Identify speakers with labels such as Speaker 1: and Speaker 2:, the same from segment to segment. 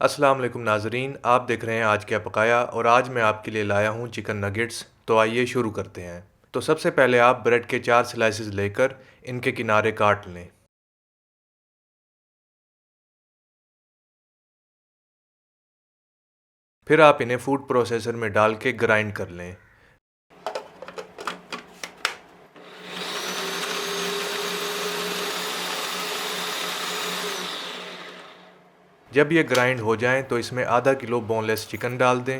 Speaker 1: अस्सलाम वालेकुम नाजरीन, आप देख रहे हैं आज क्या पकाया और आज मैं आपके लिए लाया हूँ चिकन नगेट्स। तो आइए शुरू करते हैं। तो सबसे पहले आप ब्रेड के 4 स्लाइसेस लेकर इनके किनारे काट लें। फिर आप इन्हें फूड प्रोसेसर में डाल के ग्राइंड कर लें। जब ये ग्राइंड हो जाएं तो इसमें आधा किलो बोनलेस चिकन डाल दें।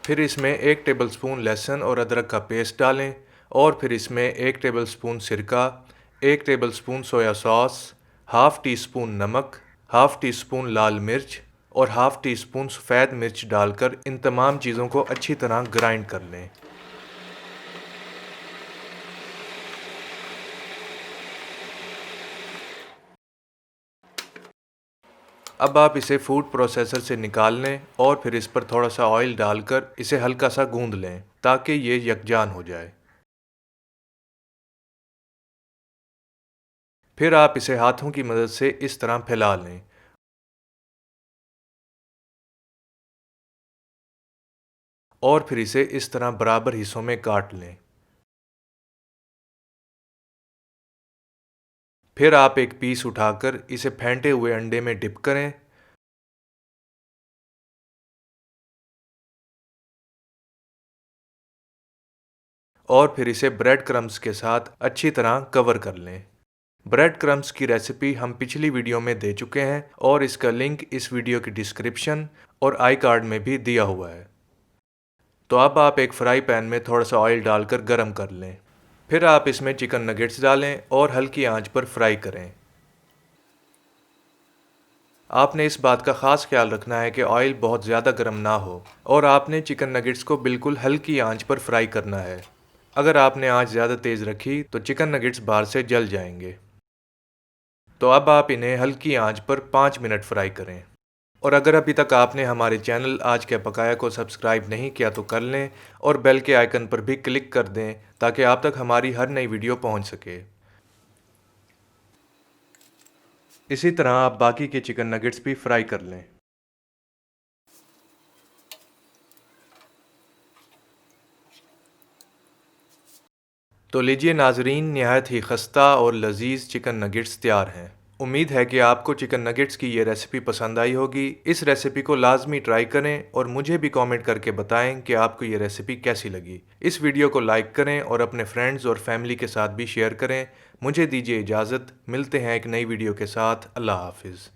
Speaker 1: फिर इसमें 1 टेबलस्पून लहसुन और अदरक का पेस्ट डालें और फिर इसमें 1 टेबलस्पून सिरका, 1 tablespoon soya sauce, half tea spoon नमक, हाफ़ टी स्पून लाल मिर्च और हाफ़ टी स्पून सफ़ेद मिर्च डालकर इन तमाम चीज़ों को अच्छी तरह ग्राइंड कर लें। अब आप इसे फूड प्रोसेसर से निकाल लें और फिर इस पर थोड़ा सा ऑयल डालकर इसे हल्का सा गूंद लें ताकि ये यकजान हो जाए। फिर आप इसे हाथों की मदद से इस तरह फैला लें और फिर इसे इस तरह बराबर हिस्सों में काट लें। फिर आप एक पीस उठाकर इसे फेंटे हुए अंडे में डिप करें और फिर इसे ब्रेड क्रम्स के साथ अच्छी तरह कवर कर लें। ब्रेड क्रम्स की रेसिपी हम पिछली वीडियो में दे चुके हैं और इसका लिंक इस वीडियो की डिस्क्रिप्शन और आई कार्ड में भी दिया हुआ है। तो अब आप एक फ्राई पैन में थोड़ा सा ऑयल डालकर गरम कर लें। फिर आप इसमें चिकन नगेट्स डालें और हल्की आंच पर फ्राई करें। आपने इस बात का ख़ास ख्याल रखना है कि ऑयल बहुत ज़्यादा गर्म ना हो और आपने चिकन नगेट्स को बिल्कुल हल्की आंच पर फ्राई करना है। अगर आपने आंच ज़्यादा तेज़ रखी तो चिकन नगेट्स बाहर से जल जाएंगे। तो अब आप इन्हें हल्की आंच पर 5 मिनट फ्राई करें। और अगर अभी तक आपने हमारे चैनल आज क्या पकाया को सब्सक्राइब नहीं किया तो कर लें और बेल के आइकन पर भी क्लिक कर दें ताकि आप तक हमारी हर नई वीडियो पहुंच सके। इसी तरह आप बाकी के चिकन नगेट्स भी फ्राई कर लें। तो लीजिए नाजरीन, नहायत ही खस्ता और लजीज चिकन नगेट्स तैयार हैं। उम्मीद है कि आपको चिकन नगेट्स की ये रेसिपी पसंद आई होगी। इस रेसिपी को लाजमी ट्राई करें और मुझे भी कमेंट करके बताएं कि आपको ये रेसिपी कैसी लगी। इस वीडियो को लाइक करें और अपने फ्रेंड्स और फैमिली के साथ भी शेयर करें। मुझे दीजिए इजाज़त, मिलते हैं एक नई वीडियो के साथ। अल्लाह हाफिज़।